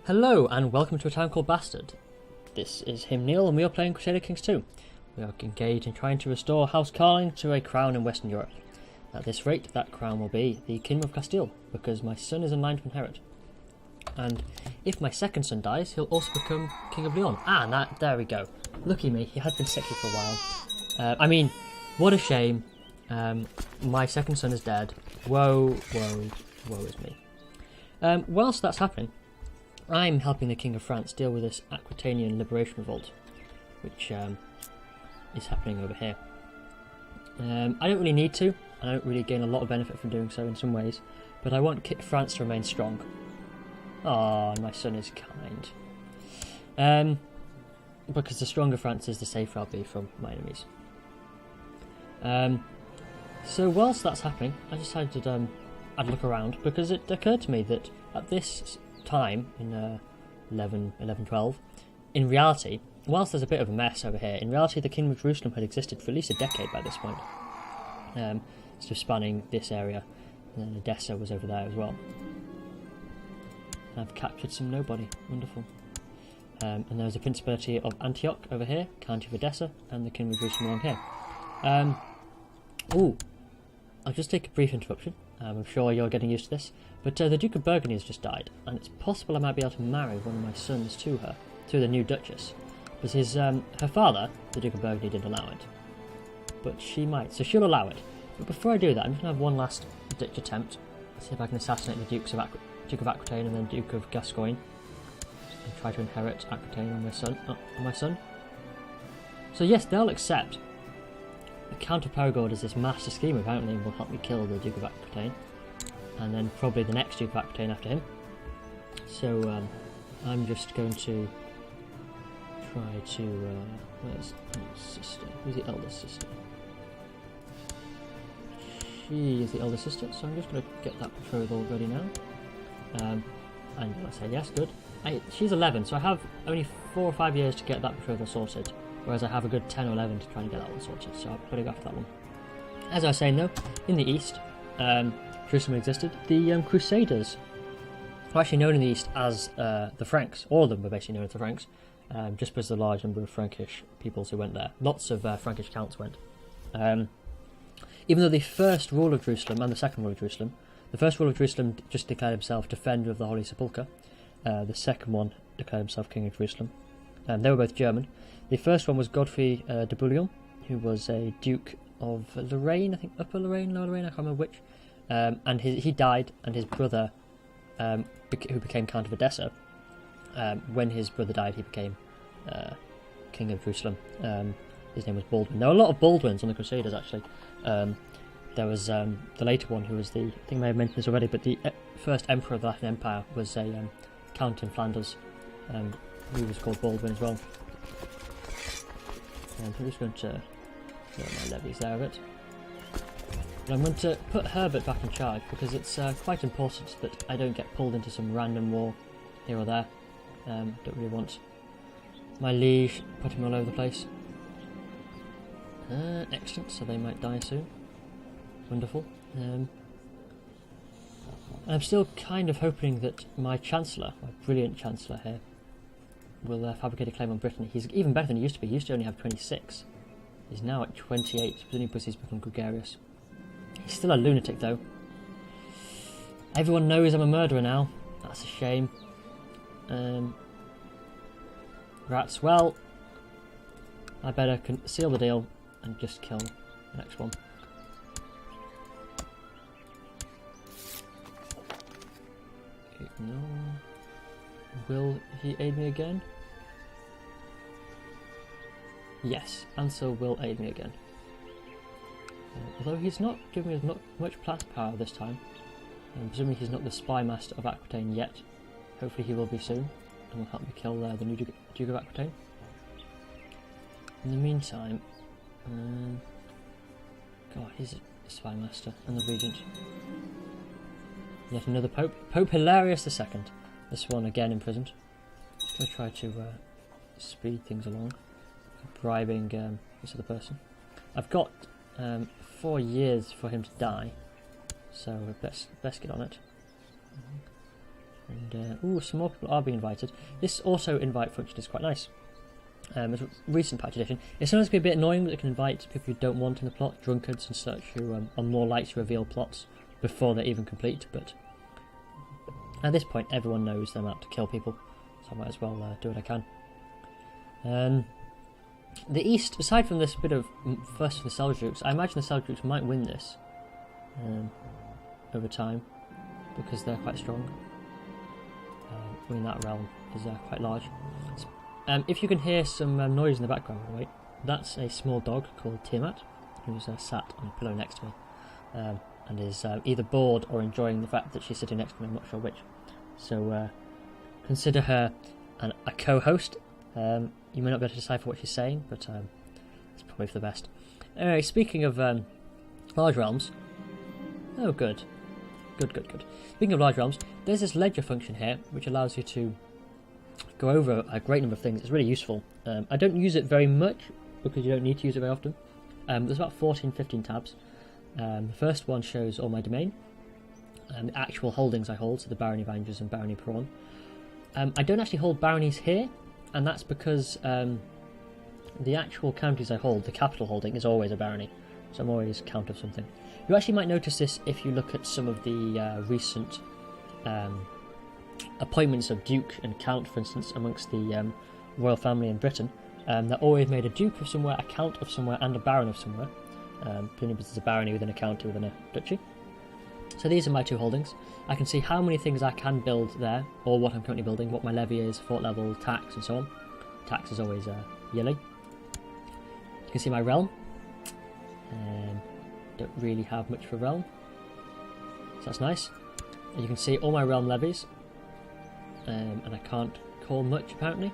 Hello and welcome to A Town Called Bastard. This is him, Neill, and we are playing Crusader Kings II. We are engaged in trying to restore House Karling to a crown in Western Europe. At this rate, that crown will be the Kingdom of Castile, because my son is in line to inherit. And if my second son dies, he'll also become King of Leon. There we go. Lucky me, he had been sickly for a while. What a shame. My second son is dead. Woe is me. Whilst that's happening, I'm helping the King of France deal with this Aquitanian liberation revolt, which is happening over here. I don't really need to. I don't really gain a lot of benefit from doing so in some ways, but I want France to remain strong. Ah, my son is kind. Because the stronger France is, the safer I'll be from my enemies. So whilst that's happening, I decided I'd look around, because it occurred to me that at this time, in 1112, in reality, whilst there's a bit of a mess over here, in reality the Kingdom of Jerusalem had existed for at least a decade by this point. Sort of spanning this area, and then Edessa was over there as well. And I've captured some nobody, wonderful. And there's a Principality of Antioch over here, County of Edessa, and the Kingdom of Jerusalem along here. I'll just take a brief interruption. I'm sure you're getting used to this, but the Duke of Burgundy has just died, and it's possible I might be able to marry one of my sons to her, to the new Duchess, because her father, the Duke of Burgundy, didn't allow it, but she might, so she'll allow it. But before I do that, I'm just going to have one last ditch attempt, see if I can assassinate the Duke of Aquitaine and then Duke of Gascoigne, and try to inherit Aquitaine on my son. So yes, they'll accept. The Count of Perigord is this master scheme apparently, and will help me kill the Duke of Aquitaine, and then probably the next Duke of Aquitaine after him. So I'm just going to try to where's the sister? Who's the eldest sister? She is the eldest sister, so I'm just going to get that betrothal ready now. And I say yes, good. She's 11, so I have only 4 or 5 years to get that betrothal sorted, whereas I have a good 10 or 11 to try and get that one sorted, so I've got to go after that one. As I was saying though, in the east, Jerusalem existed. The Crusaders were actually known in the east as the Franks. All of them were basically known as the Franks, just because of the large number of Frankish peoples who went there. Lots of Frankish counts went. Even though the first ruler of Jerusalem and the second ruler of Jerusalem, the first ruler of Jerusalem just declared himself defender of the Holy Sepulchre, the second one declared himself king of Jerusalem. They were both German. The first one was Godfrey de Bouillon, who was a Duke of Lorraine, I think Upper Lorraine, Lower Lorraine, I can't remember which. And he died, and his brother, who became Count of Edessa, when his brother died, he became King of Jerusalem. His name was Baldwin. There were a lot of Baldwins on the Crusaders, actually. There was the later one, who was I think I may have mentioned this already, but the first Emperor of the Latin Empire was a Count in Flanders, who was called Baldwin as well. And I'm just going to get my levies there of it. But I'm going to put Herbert back in charge, because it's quite important that I don't get pulled into some random war here or there. Don't really want my liege putting me all over the place. Excellent, so they might die soon. Wonderful. I'm still kind of hoping that my Chancellor, my brilliant Chancellor here, will fabricate a claim on Brittany. He's even better than he used to be. He used to only have 26. He's now at 28, presumably because he's become gregarious. He's still a lunatic, though. Everyone knows I'm a murderer now. That's a shame. Rats. Well, I better seal the deal and just kill the next one. Ignore. Will he aid me again? Yes, Ansel will aid me again. Although he's not giving me as much power this time. And presumably he's not the spy master of Aquitaine yet. Hopefully he will be soon, and will help me kill the new Duke of Aquitaine. In the meantime, God, he's a spy master and the regent. Yet another Pope, Pope Hilarius II. This one again imprisoned. Just going to try to speed things along, bribing this other person. I've got 4 years for him to die, so best get on it. And ooh, some more people are being invited. This auto invite function is quite nice. It's a recent patch addition. It sometimes can be a bit annoying that it can invite people you don't want in the plot, drunkards and such, who are more likely to reveal plots before they're even complete, but at this point everyone knows they're out to kill people, so I might as well do what I can. The East, aside from this bit of fuss for the Seljuks, I imagine the Seljuks might win this over time, because they're quite strong. I mean, that realm is quite large. If you can hear some noise in the background, by the way, that's a small dog called Tiamat, who's sat on a pillow next to me, and is either bored or enjoying the fact that she's sitting next to me, I'm not sure which. So consider her a co-host. You may not be able to decipher what she's saying, but it's probably for the best. Anyway, speaking of large realms... Oh, good. Good. Speaking of large realms, there's this ledger function here, which allows you to go over a great number of things. It's really useful. I don't use it very much, because you don't need to use it very often. There's about 14-15 tabs. The first one shows all my domain, the actual holdings I hold, so the Barony of Angers and Barony of Prawn. I don't actually hold baronies here, and that's because the actual counties I hold, the capital holding, is always a barony, so I'm always count of something. You actually might notice this if you look at some of the recent appointments of Duke and Count, for instance, amongst the royal family in Britain. They're always made a Duke of somewhere, a Count of somewhere, and a Baron of somewhere. Presumably there's a barony within a county within a duchy. So these are my two holdings. I can see how many things I can build there, or what I'm currently building, what my levy is, fort level, tax, and so on. Tax is always yearly. You can see my realm. Don't really have much for realm, so that's nice. And you can see all my realm levies, and I can't call much apparently.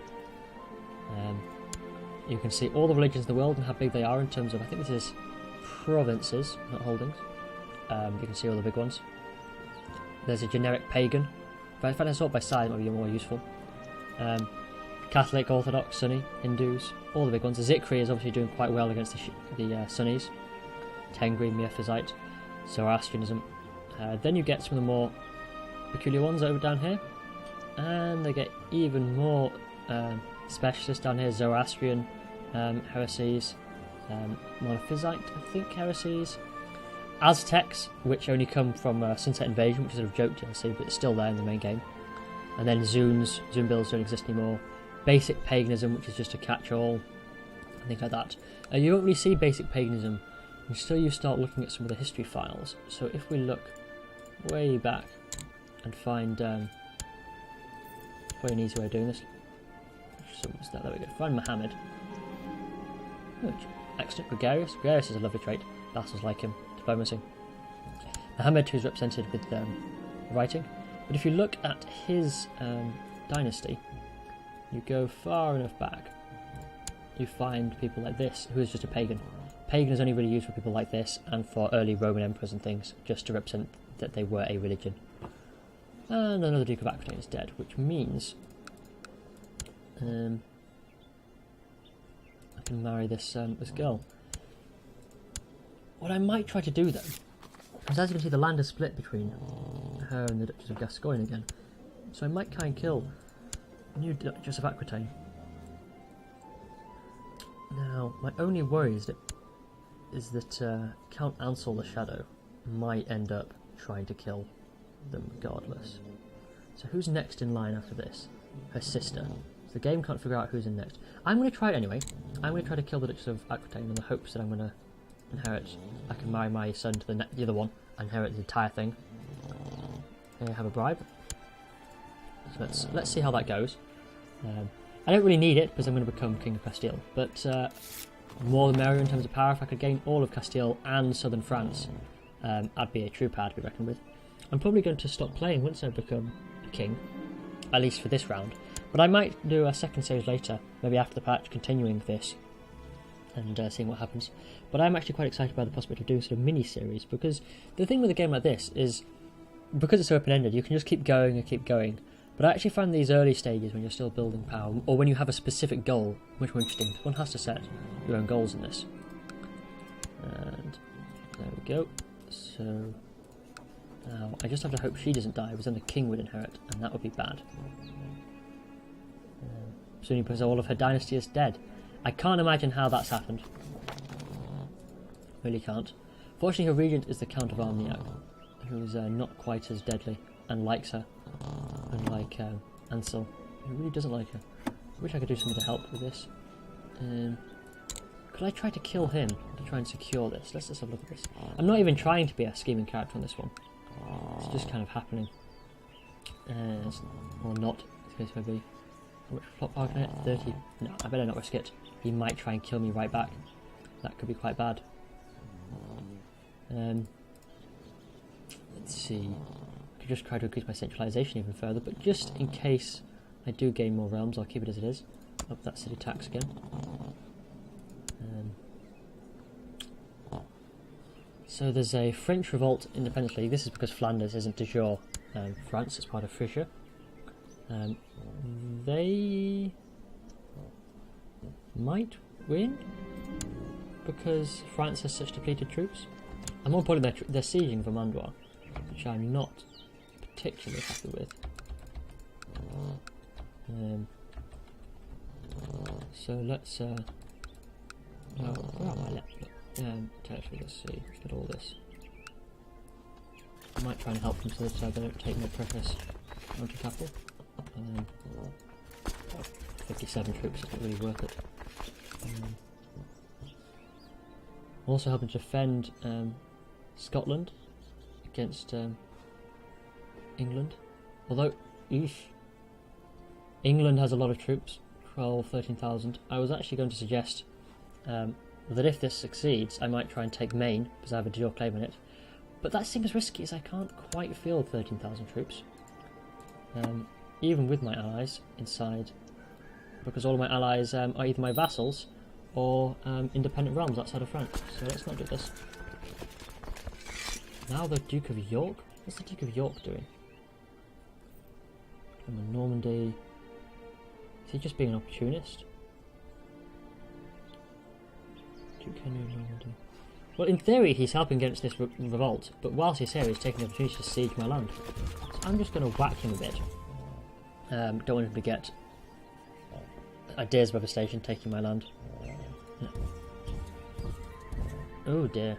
You can see all the religions in the world and how big they are in terms of, I think this is provinces, not holdings. You can see all the big ones. There's a generic pagan. If I sort by size, it might be more useful. Catholic, Orthodox, Sunni, Hindus, all the big ones. The Zikri is obviously doing quite well against the Sunnis. Tengri, Miaphysite, Zoroastrianism. Then you get some of the more peculiar ones over down here, and they get even more specialist down here. Zoroastrian heresies, Monophysite, I think, heresies, Aztecs, which only come from Sunset Invasion, which is a sort of joke DLC, but it's still there in the main game. And then Zunes, Zune builds don't exist anymore. Basic paganism, which is just a catch-all, and things like that. You won't really see basic paganism until you start looking at some of the history files. So if we look way back and find probably an easy way of doing this. There we go. Find Muhammad. Oh, excellent. Gregarious. Gregarious is a lovely trait. Vassals like him. Diplomacy. Muhammad, who's represented with writing. But if you look at his dynasty, you go far enough back, you find people like this, who is just a pagan. Pagan is only really used for people like this and for early Roman emperors and things, just to represent that they were a religion. And another Duke of Aquitaine is dead, which means I can marry this girl. What I might try to do then, is as you can see the land is split between her and the Duchess of Gascoigne again, so I might try and kill the new Duchess of Aquitaine. Now, my only worry is that Count Ansel the Shadow might end up trying to kill them regardless. So who's next in line after this? Her sister. So the game can't figure out who's in next. I'm going to try it anyway. I'm going to try to kill the Duchess of Aquitaine in the hopes that I'm going to inherit. I can marry my son to the other one and inherit the entire thing. I have a bribe. So let's see how that goes. I don't really need it because I'm going to become King of Castile, but more the merrier in terms of power. If I could gain all of Castile and southern France, I'd be a true pad to be reckoned with. I'm probably going to stop playing once I become a king, at least for this round. But I might do a second series later, maybe after the patch, continuing this and seeing what happens. But I'm actually quite excited by the prospect of doing sort of mini-series, because the thing with a game like this is, because it's open-ended, you can just keep going and keep going. But I actually find these early stages when you're still building power, or when you have a specific goal, much more interesting. One has to set your own goals in this. And there we go. So Now, I just have to hope she doesn't die, because then the king would inherit, and that would be bad. Presumably because all of her dynasty is dead. I can't imagine how that's happened. Really can't. Fortunately, her regent is the Count of Armagnac, who's not quite as deadly, and likes her, unlike Ansel, who really doesn't like her. I wish I could do something to help with this. Could I try to kill him to try and secure this? Let's just have a look at this. I'm not even trying to be a scheming character on this one. It's just kind of happening. Or not, as the case may be. How much plot power can I get? 30? No, I better not risk it. He might try and kill me right back. That could be quite bad. Let's see. I could just try to increase my centralisation even further, but just in case I do gain more realms, I'll keep it as it is. Up that city tax again. So there's a French revolt independently. This is because Flanders isn't de jure France, it's part of Frisia. They might win because France has such depleted troops. And more importantly, they're sieging Vermandois, which I'm not particularly happy with. So let's well, where am I left? Territory, let's see, let's get all this. I might try and help them so that they don't take my precious mountain capital. 57 troops isn't really worth it. Also helping to defend Scotland against England. Although, England has a lot of troops, 13,000. I was actually going to suggest that if this succeeds, I might try and take Maine, because I have a dual claim in it. But that seems risky, as I can't quite field 13,000 troops. Even with my allies inside, because all of my allies are either my vassals or independent realms outside of France. So let's not do this. Now the Duke of York? What's the Duke of York doing? I'm in Normandy. Is he just being an opportunist? Duke Henry of Normandy. Well, in theory, he's helping against this revolt, but whilst he's here, he's taking the opportunity to siege my land. So I'm just going to whack him a bit. Don't want him to get ideas of devastation taking my land. No. Oh dear.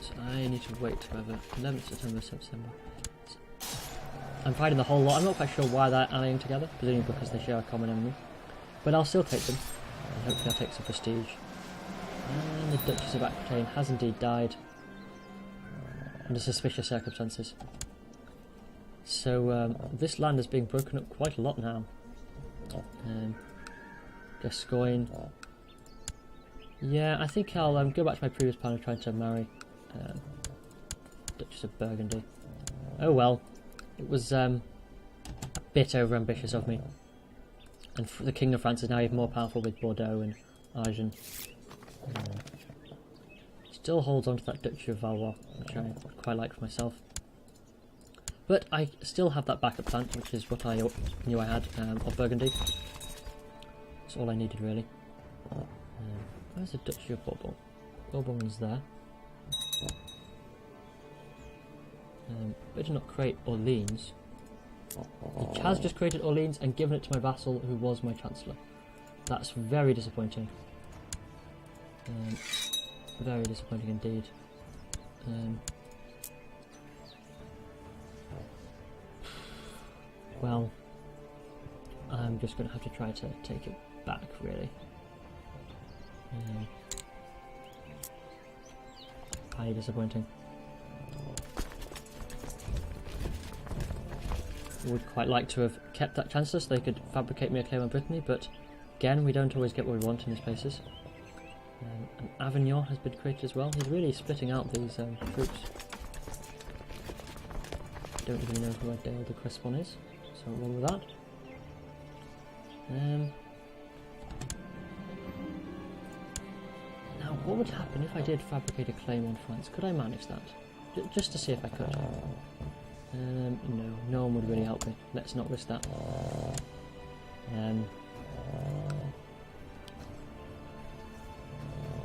So I need to wait till 11th September, September. I'm fighting the whole lot. I'm not quite sure why they're allying together, presumably because they share a common enemy. But I'll still take them. And hopefully I'll take some prestige. And the Duchess of Aquitaine has indeed died under suspicious circumstances. So this land is being broken up quite a lot now. Gascoigne. Yeah, I think I'll go back to my previous plan of trying to marry Duchess of Burgundy. Oh well. It was a bit over-ambitious of me. And the King of France is now even more powerful with Bordeaux and Agen. Still holds on to that Duchy of Valois, which I quite like for myself. But I still have that backup plan, which is what I knew I had, of Burgundy. That's all I needed, really. Where's the Duchy of Bourbon? Bourbon's there. But it did not create Orleans. He has just created Orleans and given it to my vassal, who was my chancellor. That's very disappointing. Very disappointing indeed. Well, I'm just going to have to try to take it back, really. Highly disappointing. Would quite like to have kept that chancellor so they could fabricate me a claim on Brittany, but again, we don't always get what we want in these places. And Avignon has been created as well. He's really splitting out these troops. Don't even know who Dale de Crespon is, so I'll roll with that. Now, what would happen if I did fabricate a claim on France? Could I manage that? Just to see if I could. No one would really help me. Let's not risk that.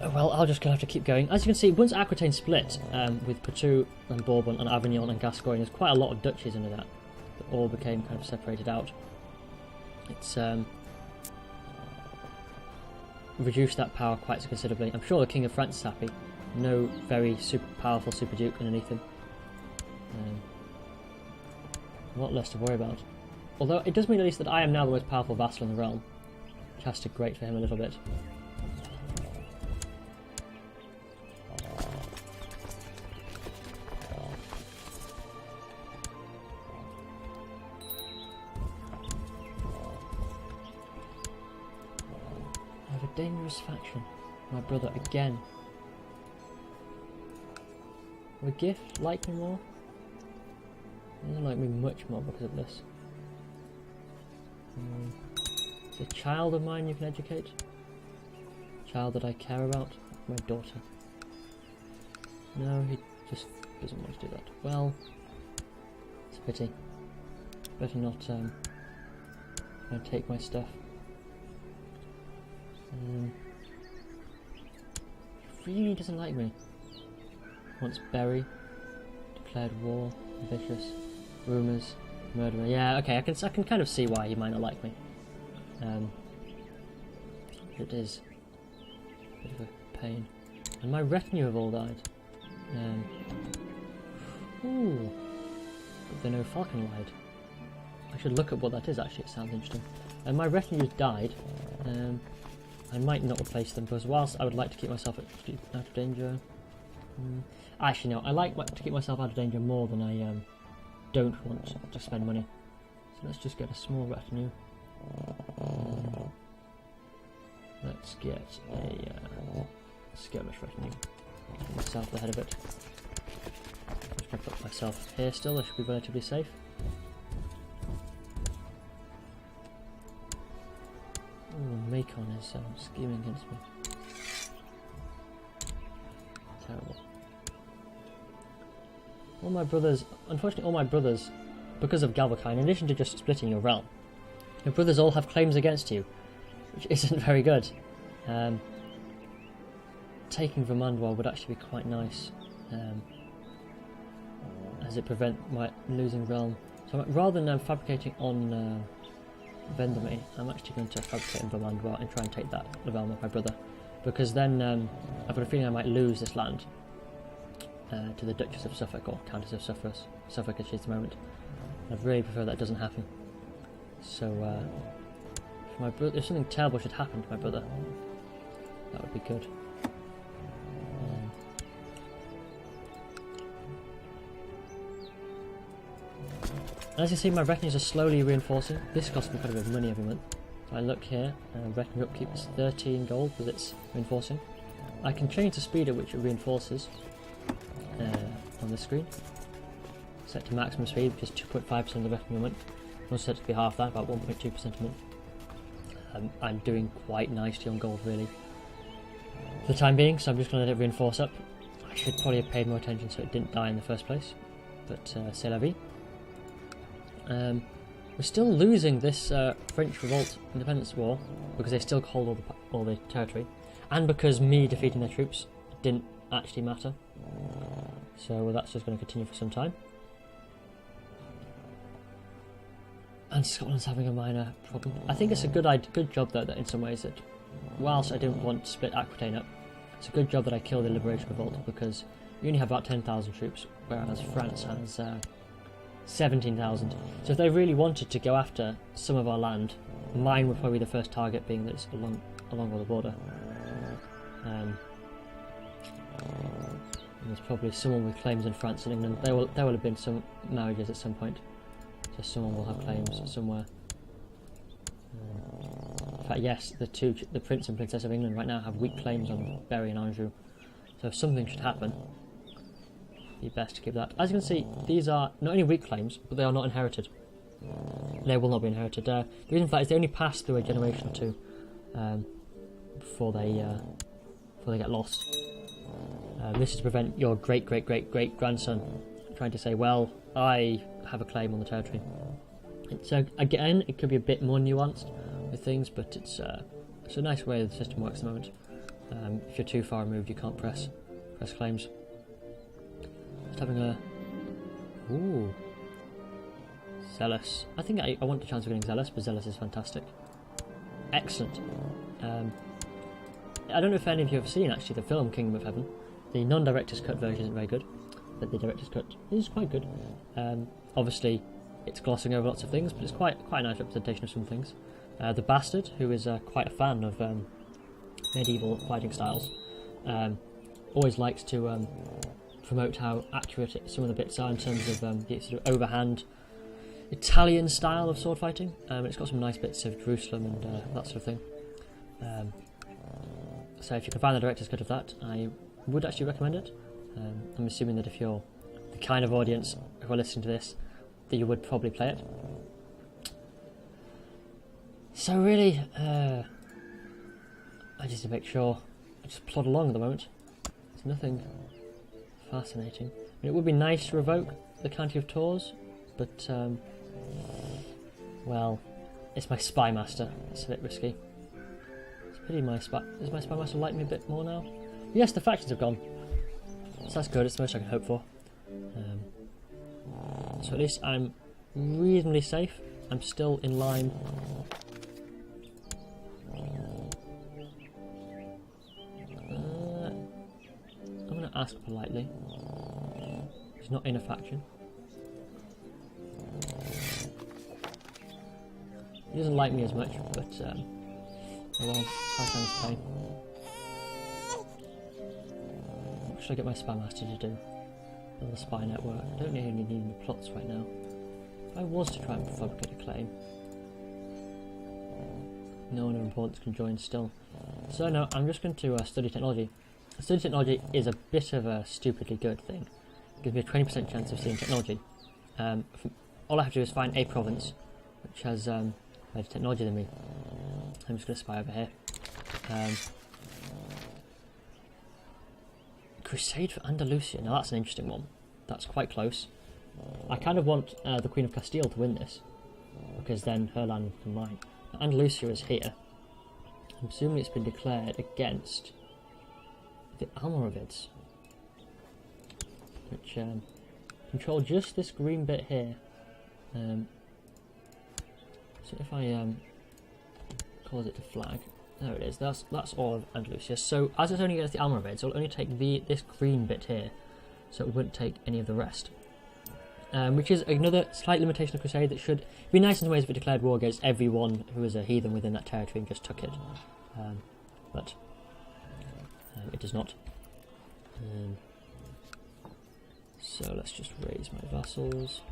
Well, I'll just gonna have to keep going. As you can see, once Aquitaine split, with Poitou and Bourbon and Avignon and Gascogne, there's quite a lot of duchies under that all became kind of separated out. It's reduced that power quite considerably. I'm sure the King of France is happy. No very powerful Super Duke underneath him. A lot less to worry about. Although it does mean at least that I am now the most powerful vassal in the realm, which has to grate for him a little bit. I have a dangerous faction. My brother again. Will Gift like me more? He doesn't like me much more because of this. It's a child of mine you can educate. Child that I care about. My daughter. No, he just doesn't want to do that. Well, it's a pity. Better not take my stuff. He really doesn't like me. Wants Berry. Declared war. Vicious. Rumours. Murderer. Yeah, okay, I can kind of see why he might not like me. It is a bit of a pain. And my retinue have all died. Ooh. But they know Falcon lied. I should look at what that is actually, it sounds interesting. And my retinue's died. I might not replace them, because whilst I would like to keep myself out of danger... Actually no, I like to keep myself out of danger more than I don't want to spend money. So let's just get a small retinue. Let's get a skirmish retinue. Get myself the head of it. I'm just going to put myself here still, I should be relatively safe. Ooh, Macon is scheming against me. Terrible. All my brothers, unfortunately all my brothers, because of Galvacine, in addition to just splitting your realm, your brothers all have claims against you, which isn't very good. Taking Vermandois would actually be quite nice, as it prevents my losing realm. So rather than fabricating on Vendôme, I'm actually going to fabricate in Vermandois and try and take that realm of my brother, because then I've got a feeling I might lose this land to the Duchess of Suffolk, or Countess of Suffolk as she is at the moment. I'd really prefer that doesn't happen. So if something terrible should happen to my brother, that would be good. As you see, my retinues are slowly reinforcing. This costs me quite a bit of money every month. So I look here, retinue upkeep is 13 gold because it's reinforcing. I can change the speed at which it reinforces on the screen. Set to maximum speed, which is 2.5% of the retinue a month. I'm also set to be half that, about 1.2% a month. I'm doing quite nicely on gold, really, for the time being, so I'm just going to let it reinforce up. I should probably have paid more attention so it didn't die in the first place, but c'est la vie. We're still losing this French revolt independence war because they still hold all the territory, and because me defeating their troops didn't actually matter. So that's just going to continue for some time. And Scotland's having a minor problem. I think it's a good job though that in some ways that, whilst I didn't want to split Aquitaine up, it's a good job that I killed the Liberation Revolt, because we only have about 10,000 troops, whereas France has 17,000. So if they really wanted to go after some of our land, mine would probably be the first target, being that it's along all the border. And there's probably someone with claims in France and England. There will have been some marriages at some point, so someone will have claims somewhere. In fact, yes, the Prince and Princess of England right now have weak claims on Berry and Anjou. So if something should happen, it'd be best to keep that. As you can see, these are not only weak claims, but they are not inherited. They will not be inherited. The reason for that is they only pass through a generation or two before they get lost. This is to prevent your great-great-great-great-grandson trying to say, well, I have a claim on the territory. It's again, it could be a bit more nuanced with things, but it's a nice way the system works at the moment. If you're too far removed, you can't press claims. Just having a... Ooh. Zealous. I think I want the chance of getting Zealous, but Zealous is fantastic. Excellent. I don't know if any of you have seen, actually, the film Kingdom of Heaven. The non-director's cut version isn't very good, but the director's cut is quite good. Obviously, it's glossing over lots of things, but it's quite a nice representation of some things. The Bastard, who is quite a fan of medieval fighting styles, always likes to promote how accurate some of the bits are in terms of the sort of overhand Italian style of sword fighting. It's got some nice bits of Jerusalem and that sort of thing. So if you can find the director's cut of that, I would actually recommend it. I'm assuming that if you're the kind of audience who are listening to this, that you would probably play it. So really, I just need to make sure I just plod along at the moment. There's nothing fascinating. I mean, it would be nice to revoke the County of Tours, but well, it's my spy master. It's a bit risky. It's a pity does my spy master like me a bit more now? Yes, the factions have gone. So that's good. It's the most I can hope for. So at least I'm reasonably safe. I'm still in line. I'm going to ask politely. He's not in a faction. He doesn't like me as much, but oh well, 5 times pain. What should I get my spy master to do? On the spy network. I don't really need any plots right now. If I was to try and fabricate a claim, no one of importance can join still. So no, I'm just going to study technology. Study technology is a bit of a stupidly good thing. It gives me a 20% chance of seeing technology. All I have to do is find a province which has better technology than me. I'm just going to spy over here. Crusade for Andalusia. Now that's an interesting one. That's quite close. I kind of want the Queen of Castile to win this, because then her land will become mine. Andalusia is here. I'm assuming it's been declared against the Almoravids, which control just this green bit here. So if I cause it to flag, there it is. That's all of Andalusia. So as it's only against the Almoravids, it'll only take this green bit here, so it wouldn't take any of the rest. Which is another slight limitation of Crusade that should be nice in some ways if it declared war against everyone who was a heathen within that territory and just took it. But it does not. So let's just raise my vassals.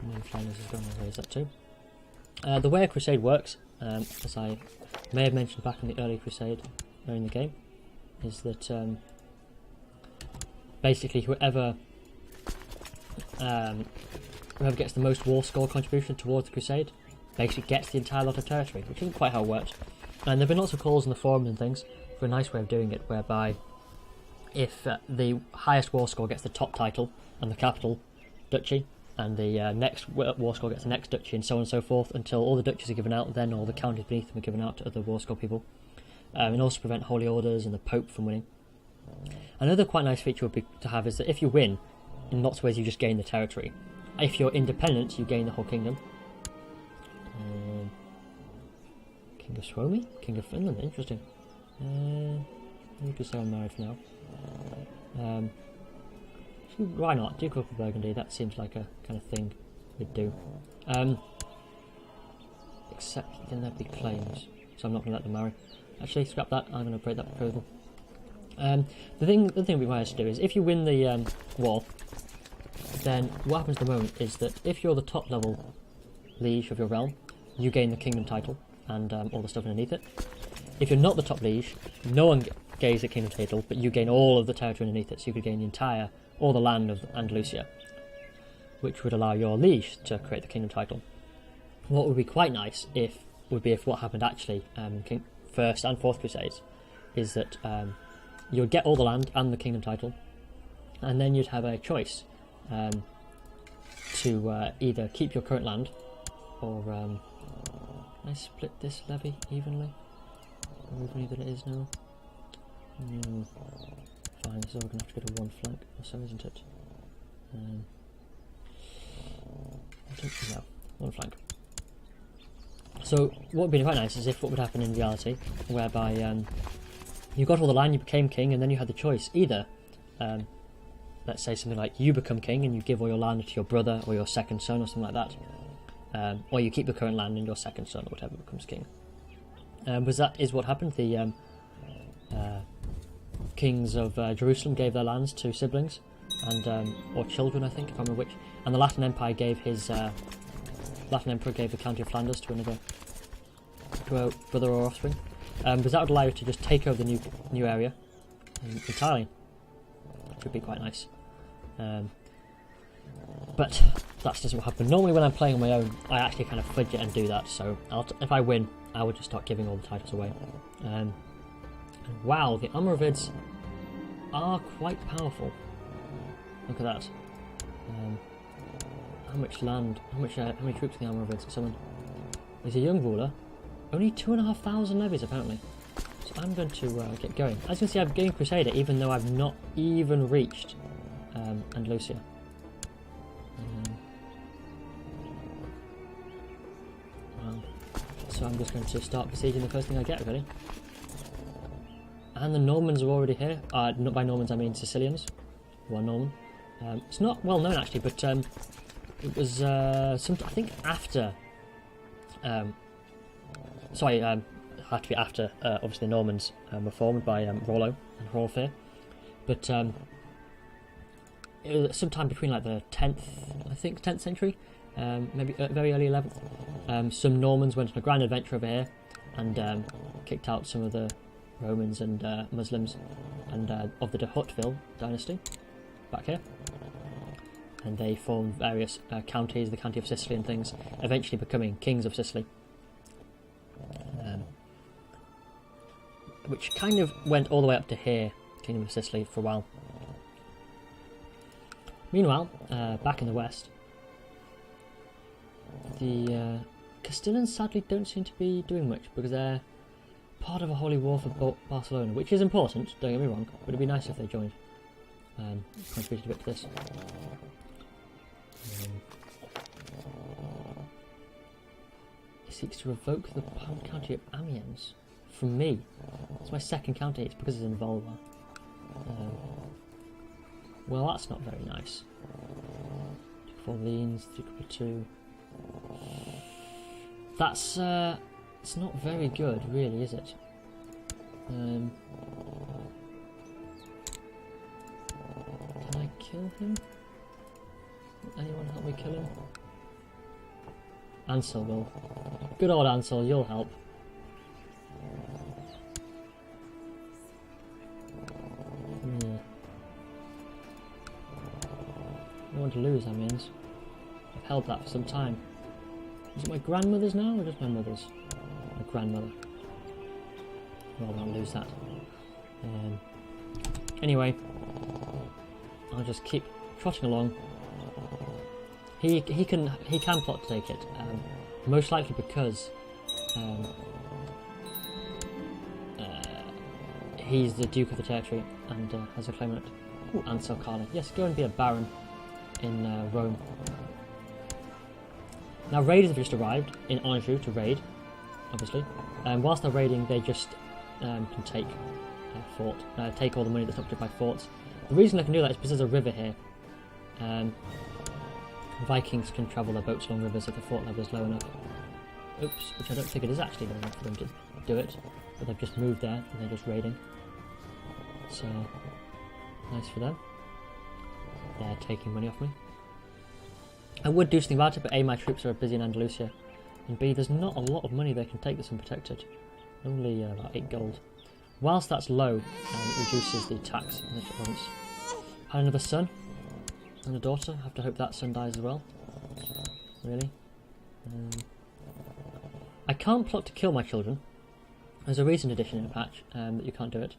And then Flanders is going to raise that too. The way a Crusade works, as I may have mentioned back in the early Crusade, in the game, is that basically whoever gets the most war score contribution towards the Crusade basically gets the entire lot of territory, which isn't quite how it works. And there have been lots of calls in the forums and things for a nice way of doing it, whereby if the highest war score gets the top title and the capital duchy, and the next war score gets the next duchy, and so on and so forth, until all the duchies are given out, then all the counties beneath them are given out to other war score people. And also prevent holy orders and the Pope from winning. Another quite nice feature would be to have is that if you win, in lots of ways you just gain the territory. If you're independent, you gain the whole kingdom. King of Suomi? King of Finland, interesting. You could say I'm married for now. Why not? Duke of Burgundy, that seems like a kind of thing we'd do. Except then there'd be claims, so I'm not going to let them marry. Actually, scrap that, I'm going to break that proposal. The thing we might have to do is, if you win the war, then what happens at the moment is that if you're the top level liege of your realm, you gain the kingdom title and all the stuff underneath it. If you're not the top liege, no one gains the kingdom title, but you gain all of the territory underneath it, so you could gain all the land of Andalusia, which would allow your liege to create the kingdom title. What would be quite nice would be if what happened actually in First and Fourth Crusades is that you would get all the land and the kingdom title, and then you'd have a choice to either keep your current land or Can I split this levy evenly? More evenly than it is now? Fine, so we're going to have to go to one flank or so, isn't it? No, one flank. So what would be quite nice is if what would happen in reality, whereby you got all the land, you became king, and then you had the choice. Either, let's say something like you become king and you give all your land to your brother or your second son or something like that. Or you keep the current land and your second son or whatever becomes king. Because that is what happened. The kings of Jerusalem gave their lands to siblings and or children, I think, I can't remember which. And the Latin Empire gave his Latin Emperor gave the county of Flanders to a brother or offspring. Because that would allow you to just take over the new area entirely, which would be quite nice. But that's just what happened. Normally when I'm playing on my own, I actually kind of fudge it and do that. So if I win, I would just start giving all the titles away. Wow, the Almoravids are quite powerful. Look at that. How much land? How many troops in the Almoravids? Someone. He's a young ruler. Only 2,500 levies apparently. So I'm going to get going. As you can see, I'm getting Crusader even though I've not even reached Andalusia. So I'm just going to start besieging the first thing I get, really. And the Normans are already here. Not by Normans, I mean Sicilians, who are Norman. It's not well known actually, but it was I think after. Sorry, it had to be after. Obviously, the Normans were formed by Rollo and Hrolfr, but it was sometime between like the 10th century, maybe very early 11th. Some Normans went on a grand adventure over here and kicked out some of the Romans and Muslims and of the de Hauteville dynasty back here, and they formed various counties, the county of Sicily and things, eventually becoming kings of Sicily, which kind of went all the way up to here, Kingdom of Sicily, for a while. Meanwhile, back in the west, the Castilians sadly don't seem to be doing much because they're part of a holy war for Barcelona, which is important, don't get me wrong, but it'd be nice if they joined. Contributed a bit to this. He seeks to revoke the county of Amiens from me. It's my second county, it's because it's in Volva. Well, that's not very nice. 4 Orleans, 2. That's it's not very good, really, is it? Can I kill him? Will anyone help me kill him? Ansel will. Good old Ansel, you'll help. I want to lose, that means. I've held that for some time. Is it my grandmother's now, or just my mother's? My grandmother. Well, I won't lose that. Anyway, I'll just keep trotting along. He can plot to take it, most likely because he's the Duke of the territory and has a claim on it. Ooh, Ansel Karling. Yes, go and be a baron in Rome. Now raiders have just arrived in Anjou to raid, obviously. Whilst they're raiding, they just can take fort, take all the money that's not by forts. The reason they can do that is because there's a river here. Vikings can travel their boats along rivers if the fort level is low enough. Oops, which I don't think it is actually low enough for them to do it, but they've just moved there and they're just raiding. So, nice for them. They're taking money off me. I would do something about it, but A, my troops are busy in Andalusia, and B, there's not a lot of money they can take that's unprotected. Only about 8 gold. Whilst that's low, it reduces the tax on the province. Had another son and a daughter. I have to hope that son dies as well. Really? I can't plot to kill my children. There's a recent addition in a patch that you can't do it.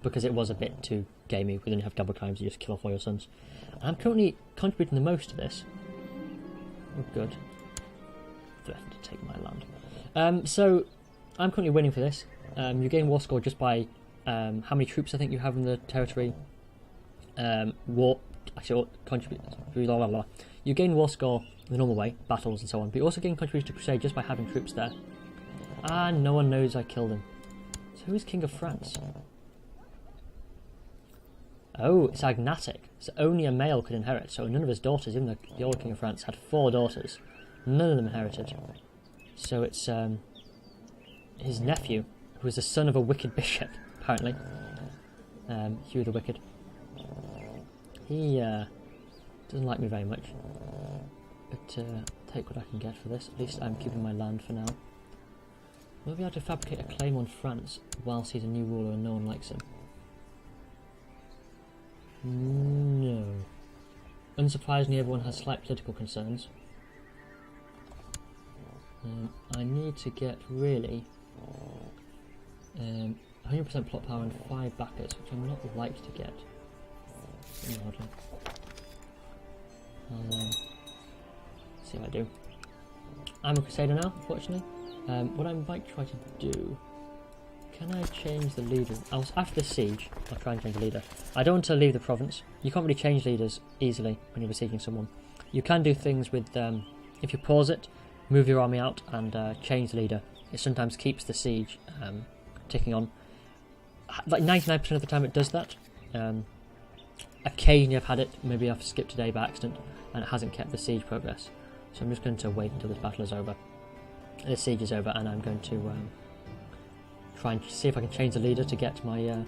Because it was a bit too gamey. When you have double crimes, you just kill off all your sons. And I'm currently contributing the most to this. Oh, good. Threatened to take my land. So, I'm currently winning for this. You gain war score just by how many troops I think you have in the territory. Contribute. Blah, blah, blah. You gain war score the normal way, battles and so on, but you also gain contribution to Crusade just by having troops there. And no one knows I killed him. So who is King of France? Oh, it's agnatic. So only a male could inherit. So none of his daughters, even the old King of France had 4 daughters. None of them inherited. So it's his nephew, who is the son of a wicked bishop, apparently. Hugh the Wicked. He doesn't like me very much. But take what I can get for this. At least I'm keeping my land for now. Will I be able to fabricate a claim on France whilst he's a new ruler and no one likes him? No. Unsurprisingly, everyone has slight political concerns. I need to get really 100% plot power and 5 backers, which I'm not like to get. Hardly. See how I do. I'm a Crusader now, unfortunately. What I might try to do... Can I change the leader? After the siege, I'll try and change the leader. I don't want to leave the province. You can't really change leaders easily when you're besieging someone. You can do things with... if you pause it, move your army out and change the leader. It sometimes keeps the siege ticking on. Like 99% of the time it does that. Occasionally I've had it, maybe I've skipped a day by accident, and it hasn't kept the siege progress. So I'm just going to wait until this battle is over. The siege is over, and I'm going to try and see if I can change the leader to get my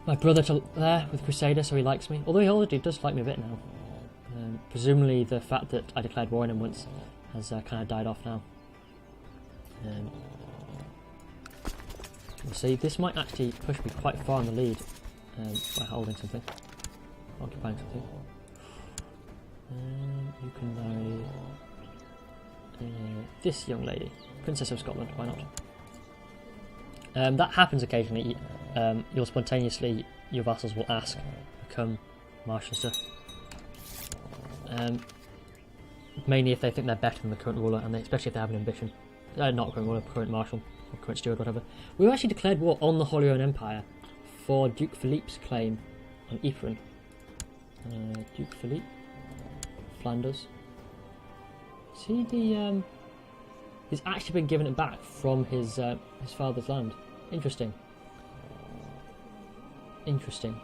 my brother to there with Crusader, so he likes me. Although he already does like me a bit now. Presumably the fact that I declared war on him once has kind of died off now. We'll see. This might actually push me quite far in the lead by holding something, occupying something. You can marry this young lady, Princess of Scotland. Why not? That happens occasionally. You'll spontaneously, your vassals will ask, become Marchester. Mainly if they think they're better than the current ruler, and especially if they have an ambition. Not current ruler, current marshal, or current steward, whatever. We've actually declared war on the Holy Roman Empire for Duke Philippe's claim on Ypres. Duke Philippe, Flanders. See the he's actually been given it back from his father's land. Interesting. Interesting.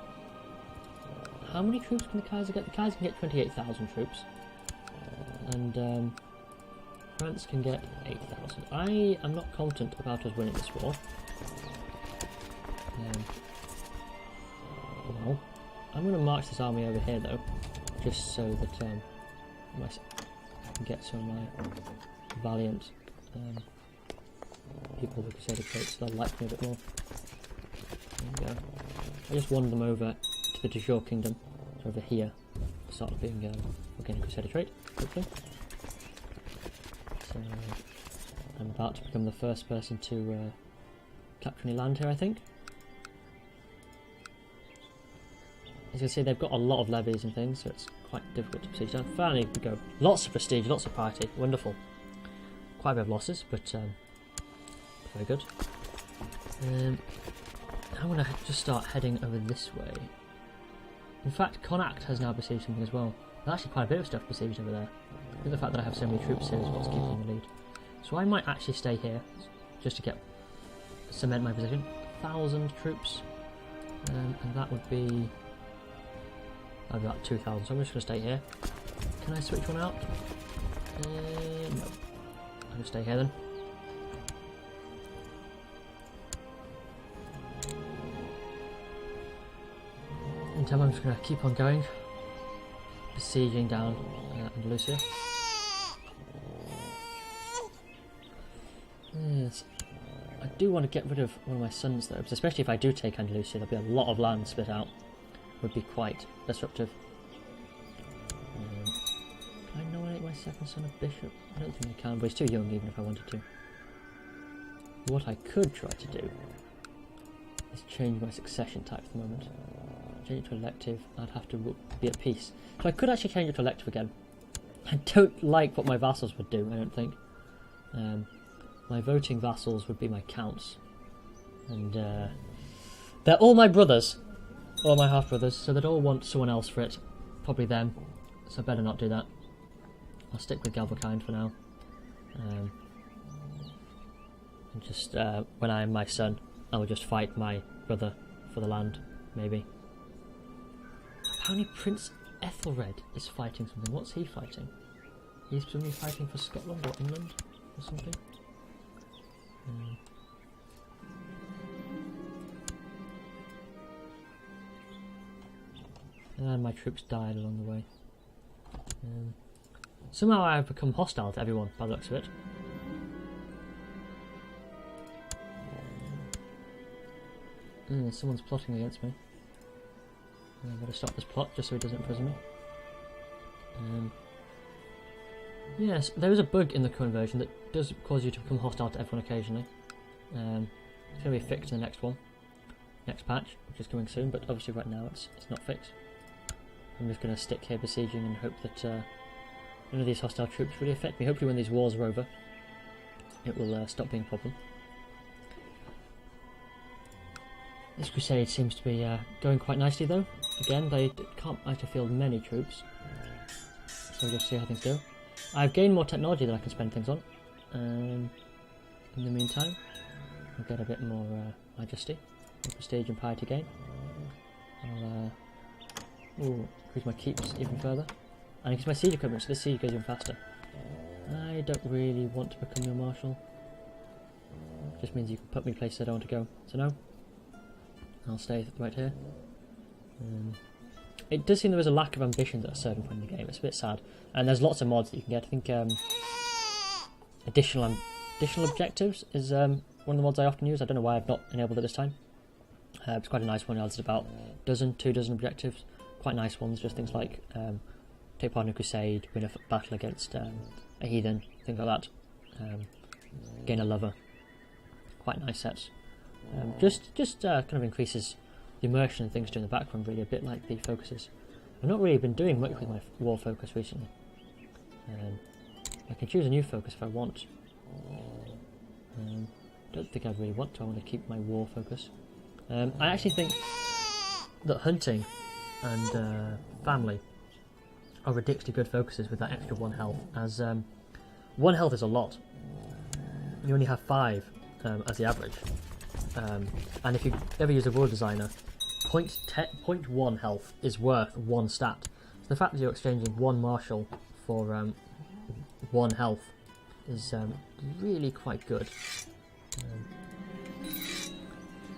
How many troops can the Kaiser get? The Kaiser can get 28,000 troops, and France can get 8,000. I am not confident about us winning this war. Well, I'm going to march this army over here though, just so that I can get some of my valiant people with Crusader traits, so they'll like me a bit more. There we go. I just wandered them over to the de jure kingdom, so over here, start being getting a Crusader trait, hopefully. So I'm about to become the first person to capture any land here, I think. As you can see, they've got a lot of levies and things, so it's quite difficult to besiege. Finally, we go. Lots of prestige, lots of piety, wonderful. Quite a bit of losses, but very good. I'm going to just start heading over this way. In fact, Connacht has now besieged something as well. There's actually quite a bit of stuff besieged over there. I think the fact that I have so many troops here is what's keeping me in the lead. So I might actually stay here, just to cement my position. 1,000 troops, and that would be about 2,000, so I'm just going to stay here. Can I switch one out? No. I'll just stay here then. Until I'm just going to keep on going, besieging down Andalusia. Yes. I do want to get rid of one of my sons though, because especially if I do take Andalusia, there'll be a lot of land split out. Would be quite disruptive. Can I nominate my second son a bishop? I don't think I can, but he's too young even if I wanted to. What I could try to do is change my succession type at the moment. Change it to elective, I'd have to be at peace. So I could actually change it to elective again. I don't like what my vassals would do, I don't think. My voting vassals would be my counts. And they're all my brothers. All my half-brothers, so they'd all want someone else for it. Probably them. So I better not do that. I'll stick with Galvakind for now. And just, when I am my son, I will just fight my brother for the land, maybe. Apparently Prince Ethelred is fighting something. What's he fighting? He's presumably fighting for Scotland or England or something. And my troops died along the way. Somehow I have become hostile to everyone by the looks of it. Someone's plotting against me. I better stop this plot just so he doesn't imprison me. Yes, there is a bug in the current version that does cause you to become hostile to everyone occasionally. It's going to be fixed in the next one. Next patch, which is coming soon, but obviously right now it's not fixed. I'm just going to stick here besieging and hope that none of these hostile troops really affect me. Hopefully when these wars are over, it will stop being a problem. This crusade seems to be going quite nicely though. Again, they can't manage to field many troops, so we'll just see how things go. I've gained more technology that I can spend things on. In the meantime, I'll get a bit more majesty, prestige and piety gain. I'll increase my keeps even further, and increase my siege equipment so this siege goes even faster. I don't really want to become your marshal. Just means you can put me places I don't want to go. So no, I'll stay right here. It does seem there is a lack of ambitions at a certain point in the game. It's a bit sad, and there's lots of mods that you can get. I think additional objectives is one of the mods I often use. I don't know why I've not enabled it this time. It's quite a nice one. It's about 2 dozen objectives. Quite nice ones. Just things like take part in a crusade, win a battle against a heathen, things like that. Gain a lover. Quite nice sets. Just kind of increases the immersion and things doing the background, really, a bit like the focuses. I've not really been doing much with my war focus recently. I can choose a new focus if I want. Don't think I really want to. I want to keep my war focus. I actually think that hunting and family are ridiculously good focuses with that extra 1 health, as 1 health is a lot. You only have 5 as the average. And if you ever use a war designer, 0.1 health is worth 1 stat. So the fact that you're exchanging 1 marshal for 1 health is really quite good.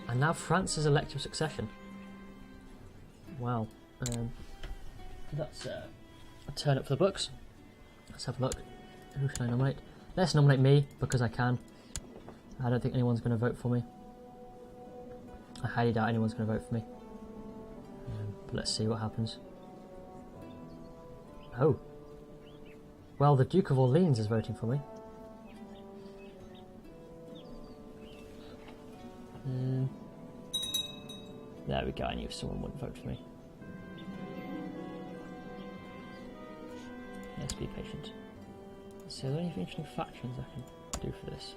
And now France's elective succession. Wow. That's a turn up for the books. Let's have a look. Who should I nominate? Let's nominate me, because I can. I don't think anyone's going to vote for me. I highly doubt anyone's going to vote for me. But let's see what happens. Oh. Well, the Duke of Orleans is voting for me. There we go, I knew someone wouldn't vote for me. Let's be patient. Let's see, are there any interesting factions I can do for this?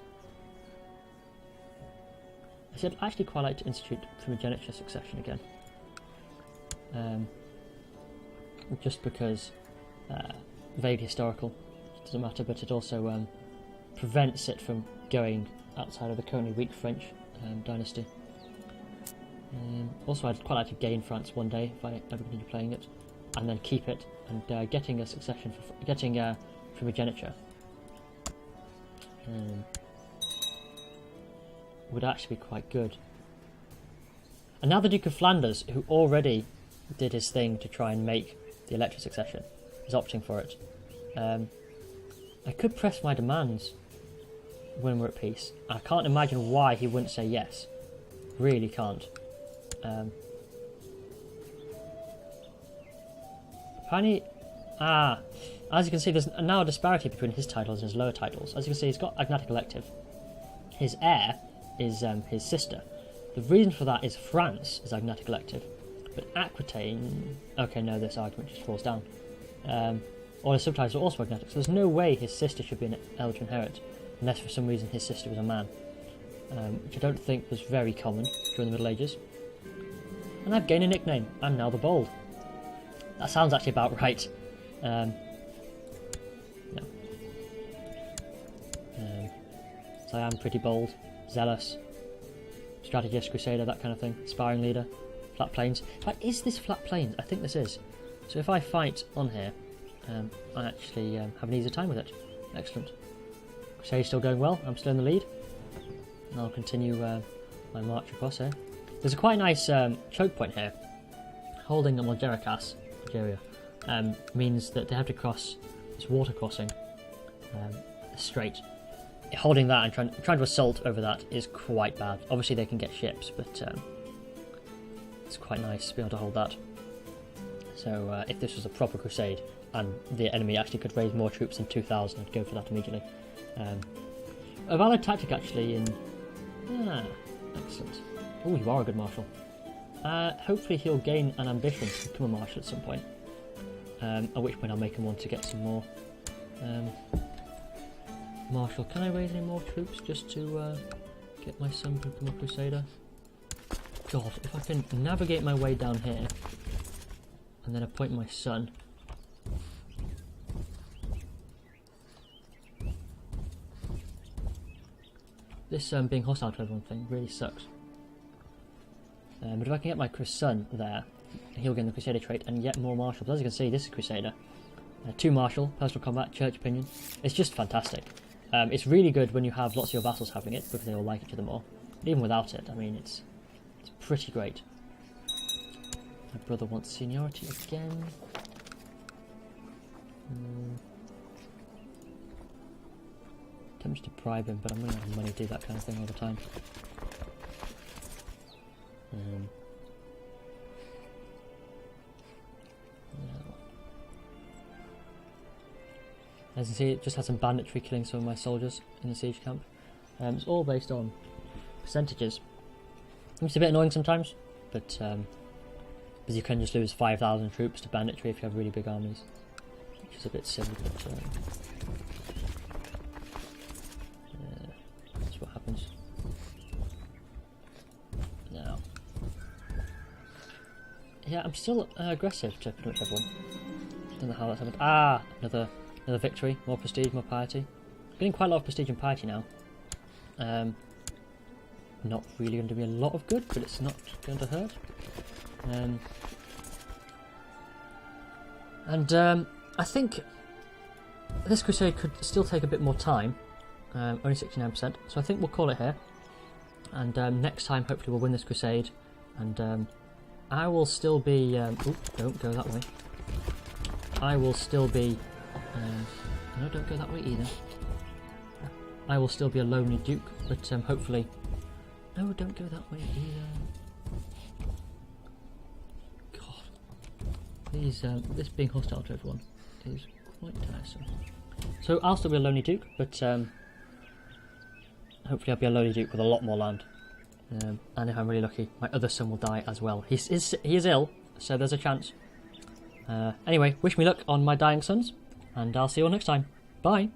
I'd actually quite like to institute primogeniture succession again. Just because vaguely historical, it doesn't matter, but it also prevents it from going outside of the currently weak French dynasty. Also, I'd quite like to gain France one day if I ever continue playing it, and then keep it, and getting a succession for getting primogeniture would actually be quite good. And now the Duke of Flanders, who already did his thing to try and make the elective succession, is opting for it. I could press my demands when we're at peace. I can't imagine why he wouldn't say yes. Really can't. Apparently, as you can see, there's now a disparity between his titles and his lower titles. As you can see, he's got agnatic elective. His heir is his sister. The reason for that is France is agnatic elective, but Aquitaine... Okay, no, this argument just falls down. All his subtitles are also magnetic, so there's no way his sister should be an elder inherit, unless for some reason his sister was a man, which I don't think was very common during the Middle Ages. And I've gained a nickname. I'm now the Bold. That sounds actually about right. No. So I am pretty bold, zealous, strategist, crusader, that kind of thing, sparring leader, flat plains. In fact, is this flat plains? I think this is. So if I fight on here, I actually have an easier time with it. Excellent. Crusade's still going well. I'm still in the lead. And I'll continue my march across here. There's a quite nice choke point here. Holding a Algeria means that they have to cross this water crossing, the strait. Holding that and trying to assault over that is quite bad. Obviously they can get ships, but it's quite nice to be able to hold that. So if this was a proper crusade and the enemy actually could raise more troops than 2,000, I'd go for that immediately. A valid tactic actually in... excellent. Oh, you are a good marshal. Hopefully he'll gain an ambition to become a marshal at some point. At which point I'll make him want to get some more. Marshal, can I raise any more troops just to get my son to become a crusader? God, if I can navigate my way down here and then appoint my son. This being hostile to everyone thing really sucks. But if I can get my son there, he'll gain the Crusader trait and yet more marshals. As you can see, this is Crusader. 2 martial, personal combat, church opinion. It's just fantastic. It's really good when you have lots of your vassals having it because they all like each other more. But even without it, I mean, it's pretty great. My brother wants seniority again. Tempted to bribe him, but I'm running out of money to do that kind of thing all the time. As you can see, it just has some banditry killing some of my soldiers in the siege camp. It's all based on percentages. It's a bit annoying sometimes, but because you can just lose 5,000 troops to banditry if you have really big armies, which is a bit silly, but that's what happens. Now, yeah, I'm still aggressive to pretty much everyone. Don't know how that's happened. Ah, another victory, more prestige, more piety. Getting quite a lot of prestige and piety now. Not really going to be a lot of good, but it's not going to hurt. I think this crusade could still take a bit more time. Only 69%, so I think we'll call it here. And next time, hopefully, we'll win this crusade. And I will still be. Don't go that way. I will still be. No, don't go that way either. I will still be a lonely duke, but hopefully... No, don't go that way either. God. These, this being hostile to everyone is quite tiresome. So I'll still be a lonely duke, but hopefully I'll be a lonely duke with a lot more land. And if I'm really lucky, my other son will die as well. He is ill, so there's a chance. Anyway, wish me luck on my dying sons. And I'll see you all next time. Bye!